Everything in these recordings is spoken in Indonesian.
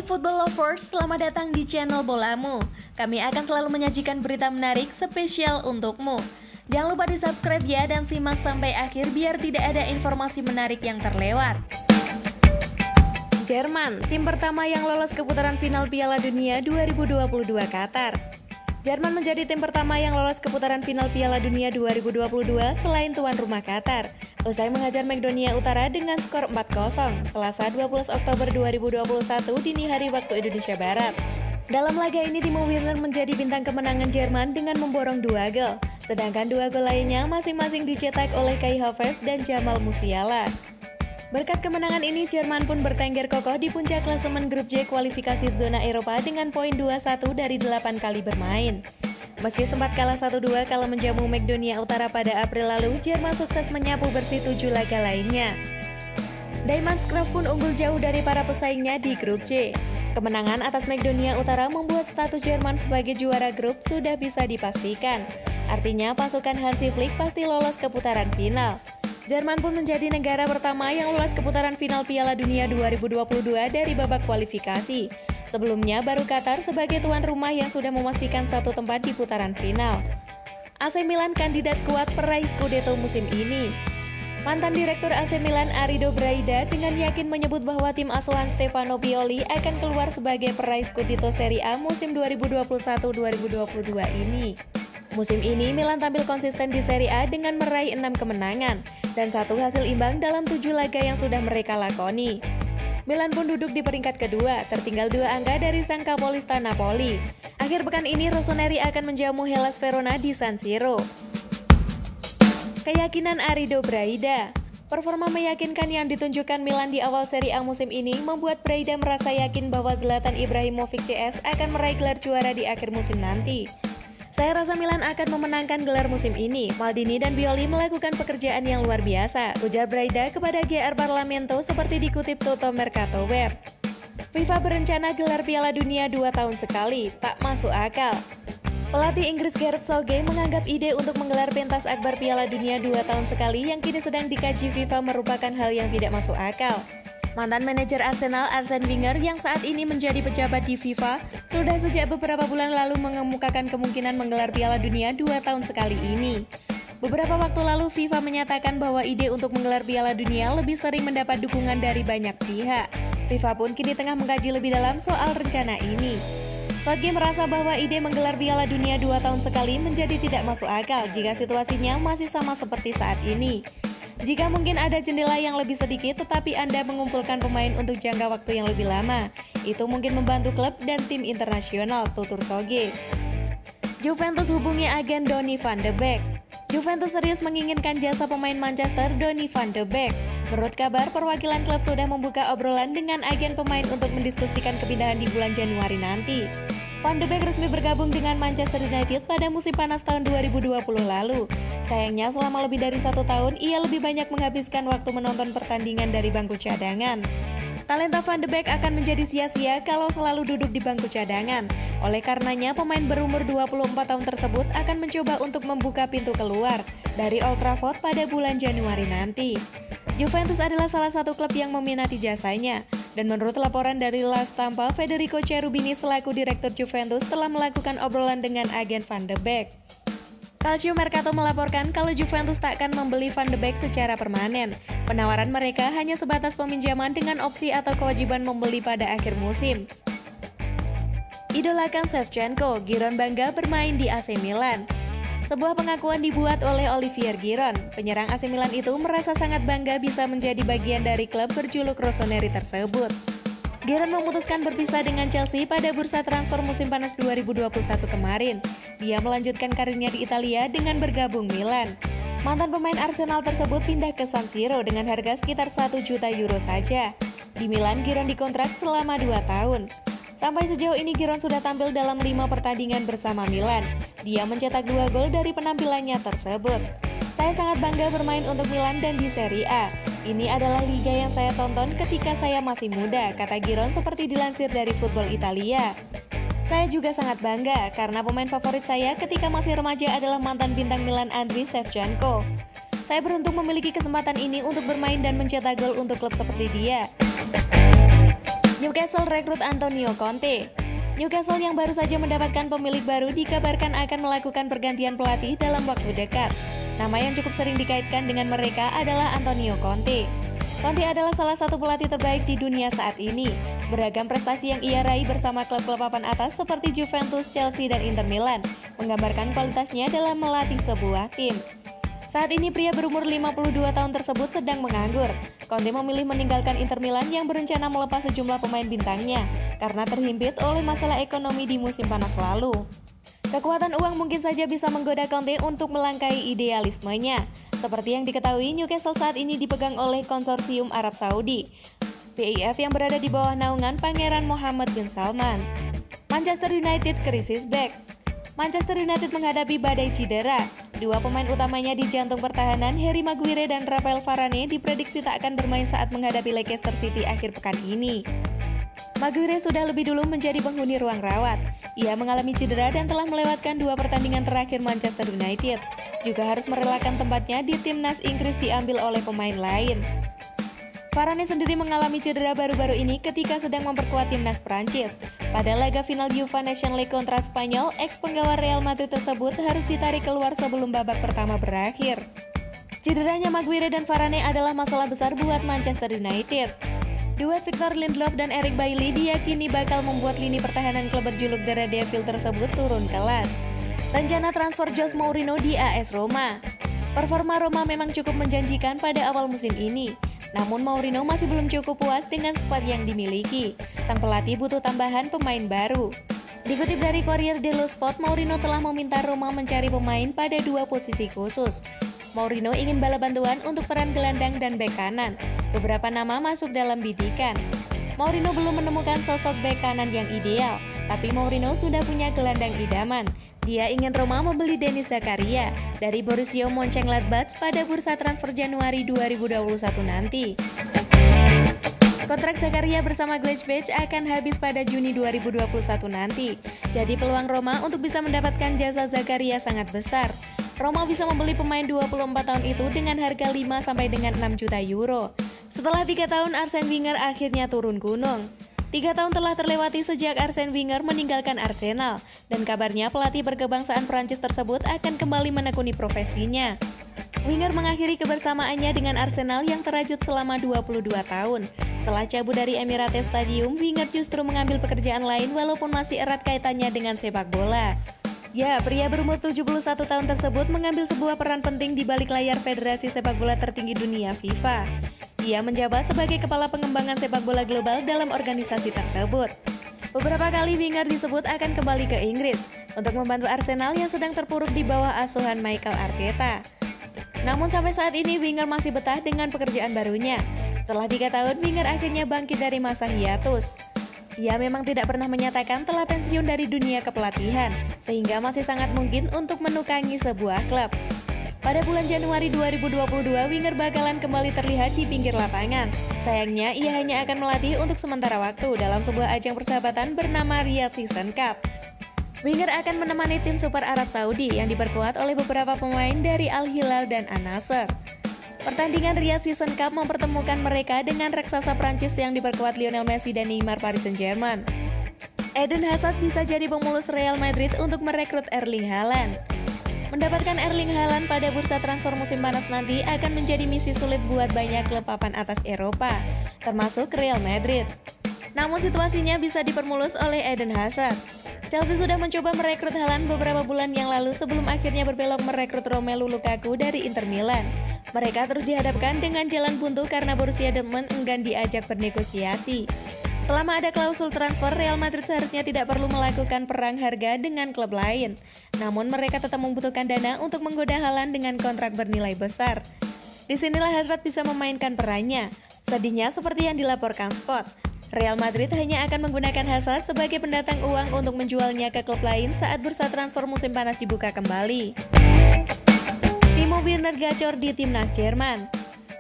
Football Lovers, selamat datang di channel Bolamu. Kami akan selalu menyajikan berita menarik spesial untukmu. Jangan lupa di subscribe ya dan simak sampai akhir biar tidak ada informasi menarik yang terlewat. Jerman, tim pertama yang lolos ke putaran final Piala Dunia 2022 Qatar. Jerman menjadi tim pertama yang lolos ke putaran final Piala Dunia 2022 selain tuan rumah Qatar. Usai menghajar Makedonia Utara dengan skor 4-0, Selasa 12 Oktober 2021 dini hari waktu Indonesia Barat. Dalam laga ini Timo Werner menjadi bintang kemenangan Jerman dengan memborong 2 gol, sedangkan 2 gol lainnya masing-masing dicetak oleh Kai Havertz dan Jamal Musiala. Berkat kemenangan ini, Jerman pun bertengger kokoh di puncak klasemen grup J kualifikasi zona Eropa dengan poin 21 dari 8 kali bermain. Meski sempat kalah 1-2 kala menjamu Makedonia Utara pada April lalu, Jerman sukses menyapu bersih 7 laga lainnya. Daimans-Kraft pun unggul jauh dari para pesaingnya di grup J. Kemenangan atas Makedonia Utara membuat status Jerman sebagai juara grup sudah bisa dipastikan. Artinya pasukan Hansi Flick pasti lolos ke putaran final. Jerman pun menjadi negara pertama yang lolos ke putaran final Piala Dunia 2022 dari babak kualifikasi. Sebelumnya baru Qatar sebagai tuan rumah yang sudah memastikan satu tempat di putaran final. AC Milan kandidat kuat peraih Scudetto musim ini. Mantan Direktur AC Milan Arido Braida dengan yakin menyebut bahwa tim asuhan Stefano Pioli akan keluar sebagai peraih Scudetto Serie A musim 2021-2022 ini. Musim ini Milan tampil konsisten di Serie A dengan meraih 6 kemenangan dan 1 hasil imbang dalam 7 laga yang sudah mereka lakoni. Milan pun duduk di peringkat kedua, tertinggal 2 angka dari sang kapolista Napoli. Akhir pekan ini Rossoneri akan menjamu Hellas Verona di San Siro. Keyakinan Arido Braida. Performa meyakinkan yang ditunjukkan Milan di awal Serie A musim ini membuat Braida merasa yakin bahwa Zlatan Ibrahimovic CS akan meraih gelar juara di akhir musim nanti. Saya rasa Milan akan memenangkan gelar musim ini. Maldini dan Pioli melakukan pekerjaan yang luar biasa, ujar Braida kepada GR Parlamento seperti dikutip Toto Mercato Web. FIFA berencana gelar Piala Dunia 2 tahun sekali, tak masuk akal. Pelatih Inggris Gareth Southgate menganggap ide untuk menggelar pentas akbar Piala Dunia 2 tahun sekali yang kini sedang dikaji FIFA merupakan hal yang tidak masuk akal. Mantan manajer Arsenal Arsene Wenger yang saat ini menjadi pejabat di FIFA sudah sejak beberapa bulan lalu mengemukakan kemungkinan menggelar Piala Dunia 2 tahun sekali ini. Beberapa waktu lalu FIFA menyatakan bahwa ide untuk menggelar Piala Dunia lebih sering mendapat dukungan dari banyak pihak. FIFA pun kini tengah mengkaji lebih dalam soal rencana ini. Southgate merasa bahwa ide menggelar Piala Dunia 2 tahun sekali menjadi tidak masuk akal jika situasinya masih sama seperti saat ini. Jika mungkin ada jendela yang lebih sedikit tetapi Anda mengumpulkan pemain untuk jangka waktu yang lebih lama, itu mungkin membantu klub dan tim internasional, tutur Southgate. Juventus hubungi agen Donny van de Beek. Juventus serius menginginkan jasa pemain Manchester Donny van de Beek. Menurut kabar, perwakilan klub sudah membuka obrolan dengan agen pemain untuk mendiskusikan kepindahan di bulan Januari nanti. Van de Beek resmi bergabung dengan Manchester United pada musim panas tahun 2020 lalu. Sayangnya selama lebih dari 1 tahun, ia lebih banyak menghabiskan waktu menonton pertandingan dari bangku cadangan. Talenta Van de Beek akan menjadi sia-sia kalau selalu duduk di bangku cadangan. Oleh karenanya, pemain berumur 24 tahun tersebut akan mencoba untuk membuka pintu keluar dari Old Trafford pada bulan Januari nanti. Juventus adalah salah satu klub yang meminati jasanya. Dan menurut laporan dari La Stampa, Federico Cherubini selaku direktur Juventus telah melakukan obrolan dengan agen Van de Beek. Calcio Mercato melaporkan kalau Juventus tak akan membeli Van de Beek secara permanen. Penawaran mereka hanya sebatas peminjaman dengan opsi atau kewajiban membeli pada akhir musim. Idolakan Shevchenko, Giron bangga bermain di AC Milan. Sebuah pengakuan dibuat oleh Olivier Giron. Penyerang AC Milan itu merasa sangat bangga bisa menjadi bagian dari klub berjuluk Rossoneri tersebut. Giron memutuskan berpisah dengan Chelsea pada bursa transfer musim panas 2021 kemarin. Dia melanjutkan karirnya di Italia dengan bergabung Milan. Mantan pemain Arsenal tersebut pindah ke San Siro dengan harga sekitar 1 juta euro saja. Di Milan, Giron dikontrak selama 2 tahun. Sampai sejauh ini Giron sudah tampil dalam 5 pertandingan bersama Milan. Dia mencetak 2 gol dari penampilannya tersebut. Saya sangat bangga bermain untuk Milan dan di Serie A. Ini adalah liga yang saya tonton ketika saya masih muda, kata Giron seperti dilansir dari Football Italia. Saya juga sangat bangga karena pemain favorit saya ketika masih remaja adalah mantan bintang Milan Andriy Shevchenko. Saya beruntung memiliki kesempatan ini untuk bermain dan mencetak gol untuk klub seperti dia. Newcastle rekrut Antonio Conte. Newcastle yang baru saja mendapatkan pemilik baru dikabarkan akan melakukan pergantian pelatih dalam waktu dekat. Nama yang cukup sering dikaitkan dengan mereka adalah Antonio Conte. Conte adalah salah satu pelatih terbaik di dunia saat ini. Beragam prestasi yang ia raih bersama klub-klub papan atas seperti Juventus, Chelsea, dan Inter Milan menggambarkan kualitasnya dalam melatih sebuah tim. Saat ini pria berumur 52 tahun tersebut sedang menganggur. Conte memilih meninggalkan Inter Milan yang berencana melepas sejumlah pemain bintangnya karena terhimpit oleh masalah ekonomi di musim panas lalu. Kekuatan uang mungkin saja bisa menggoda Conte untuk melangkahi idealismenya. Seperti yang diketahui, Newcastle saat ini dipegang oleh konsorsium Arab Saudi, PIF, yang berada di bawah naungan Pangeran Mohammed bin Salman. Manchester United krisis back. Manchester United menghadapi badai cedera. Dua pemain utamanya di jantung pertahanan, Harry Maguire dan Rafael Varane, diprediksi tak akan bermain saat menghadapi Leicester City akhir pekan ini. Maguire sudah lebih dulu menjadi penghuni ruang rawat. Ia mengalami cedera dan telah melewatkan 2 pertandingan terakhir Manchester United. Juga harus merelakan tempatnya di timnas Inggris diambil oleh pemain lain. Varane sendiri mengalami cedera baru-baru ini ketika sedang memperkuat timnas Prancis. Pada laga final UEFA Nations League kontra Spanyol, ex-penggawa Real Madrid tersebut harus ditarik keluar sebelum babak pertama berakhir. Cederanya Maguire dan Varane adalah masalah besar buat Manchester United. Duet Victor Lindelof dan Eric Bailly diyakini bakal membuat lini pertahanan klub berjuluk The Red Devil tersebut turun kelas. Rencana transfer Jose Mourinho di AS Roma. Performa Roma memang cukup menjanjikan pada awal musim ini. Namun Mourinho masih belum cukup puas dengan skuad yang dimiliki. Sang pelatih butuh tambahan pemain baru. Dikutip dari Corriere dello Sport, Mourinho telah meminta Roma mencari pemain pada 2 posisi khusus. Mourinho ingin bala bantuan untuk peran gelandang dan bek kanan. Beberapa nama masuk dalam bidikan. Mourinho belum menemukan sosok bek kanan yang ideal, tapi Mourinho sudah punya gelandang idaman. Dia ingin Roma membeli Denis Zakaria dari Borussia Mönchengladbach pada bursa transfer Januari 2021 nanti. Kontrak Zakaria bersama Gladbach akan habis pada Juni 2021 nanti. Jadi peluang Roma untuk bisa mendapatkan jasa Zakaria sangat besar. Roma bisa membeli pemain 24 tahun itu dengan harga 5 sampai dengan 6 juta euro. Setelah 3 tahun, Arsene Wenger akhirnya turun gunung. 3 tahun telah terlewati sejak Arsene Wenger meninggalkan Arsenal, dan kabarnya pelatih berkebangsaan Prancis tersebut akan kembali menekuni profesinya. Wenger mengakhiri kebersamaannya dengan Arsenal yang terajut selama 22 tahun. Setelah cabut dari Emirates Stadium, Wenger justru mengambil pekerjaan lain walaupun masih erat kaitannya dengan sepak bola. Ya, pria berumur 71 tahun tersebut mengambil sebuah peran penting di balik layar Federasi Sepak Bola tertinggi dunia FIFA. Ia menjabat sebagai kepala pengembangan sepak bola global dalam organisasi tersebut. Beberapa kali Wenger disebut akan kembali ke Inggris untuk membantu Arsenal yang sedang terpuruk di bawah asuhan Mikel Arteta. Namun sampai saat ini Wenger masih betah dengan pekerjaan barunya. Setelah 3 tahun, Wenger akhirnya bangkit dari masa hiatus. Ia memang tidak pernah menyatakan telah pensiun dari dunia kepelatihan, sehingga masih sangat mungkin untuk menukangi sebuah klub. Pada bulan Januari 2022, Wenger bakalan kembali terlihat di pinggir lapangan. Sayangnya, ia hanya akan melatih untuk sementara waktu dalam sebuah ajang persahabatan bernama Riyadh Season Cup. Wenger akan menemani tim Super Arab Saudi yang diperkuat oleh beberapa pemain dari Al Hilal dan An-Nasr. Pertandingan Riyadh Season Cup mempertemukan mereka dengan raksasa Prancis yang diperkuat Lionel Messi dan Neymar Paris Saint-Germain. Eden Hazard bisa jadi pemulus Real Madrid untuk merekrut Erling Haaland. Mendapatkan Erling Haaland pada bursa transfer musim panas nanti akan menjadi misi sulit buat banyak klub papan atas Eropa, termasuk Real Madrid. Namun situasinya bisa dipermulus oleh Eden Hazard. Chelsea sudah mencoba merekrut Haaland beberapa bulan yang lalu sebelum akhirnya berbelok merekrut Romelu Lukaku dari Inter Milan. Mereka terus dihadapkan dengan jalan buntu karena Borussia Dortmund enggan diajak bernegosiasi. Selama ada klausul transfer, Real Madrid seharusnya tidak perlu melakukan perang harga dengan klub lain. Namun mereka tetap membutuhkan dana untuk menggoda Haaland dengan kontrak bernilai besar. Disinilah Hazard bisa memainkan perannya. Sedihnya seperti yang dilaporkan Spot, Real Madrid hanya akan menggunakan Hazard sebagai pendatang uang untuk menjualnya ke klub lain saat bursa transfer musim panas dibuka kembali. Timo Werner gacor di timnas Jerman.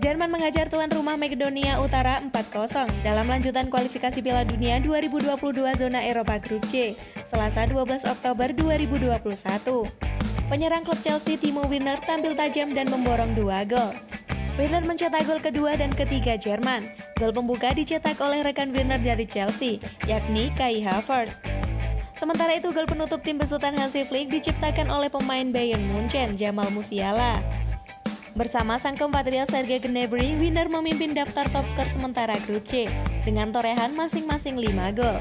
Jerman menghajar tuan rumah Makedonia Utara 4-0 dalam lanjutan kualifikasi Piala Dunia 2022 zona Eropa Grup C, Selasa 12 Oktober 2021. Penyerang klub Chelsea Timo Werner tampil tajam dan memborong 2 gol. Werner mencetak gol kedua dan ketiga Jerman. Gol pembuka dicetak oleh rekan Werner dari Chelsea, yakni Kai Havertz. Sementara itu gol penutup tim besutan Hansi Flick diciptakan oleh pemain Bayern Munchen, Jamal Musiala. Bersama sang kompatriot Serge Gnabry, Werner memimpin daftar top skor sementara grup C dengan torehan masing-masing 5 gol.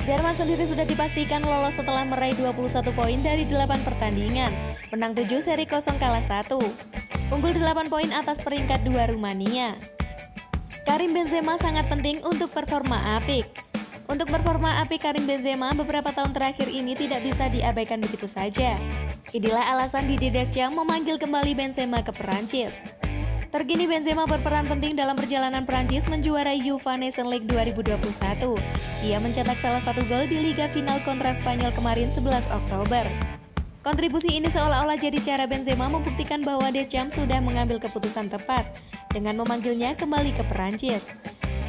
Jerman sendiri sudah dipastikan lolos setelah meraih 21 poin dari 8 pertandingan, menang 7 seri kosong kalah 1. Unggul 8 poin atas peringkat 2 Rumania. Karim Benzema sangat penting untuk performa apik. Untuk performa apik Karim Benzema beberapa tahun terakhir ini tidak bisa diabaikan begitu saja. Inilah alasan Didier Deschamps memanggil kembali Benzema ke Perancis. Terkini Benzema berperan penting dalam perjalanan Perancis menjuarai UEFA Nations League 2021. Ia mencetak salah satu gol di Liga Final kontra Spanyol kemarin 11 Oktober. Kontribusi ini seolah-olah jadi cara Benzema membuktikan bahwa Deschamps sudah mengambil keputusan tepat dengan memanggilnya kembali ke Perancis.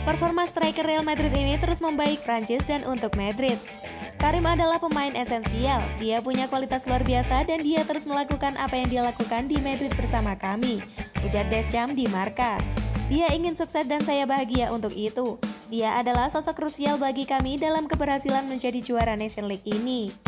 Performa striker Real Madrid ini terus membaik Prancis dan untuk Madrid. Karim adalah pemain esensial, dia punya kualitas luar biasa dan dia terus melakukan apa yang dia lakukan di Madrid bersama kami, ujar Deschamps di Marca. Dia ingin sukses dan saya bahagia untuk itu. Dia adalah sosok krusial bagi kami dalam keberhasilan menjadi juara Nations League ini.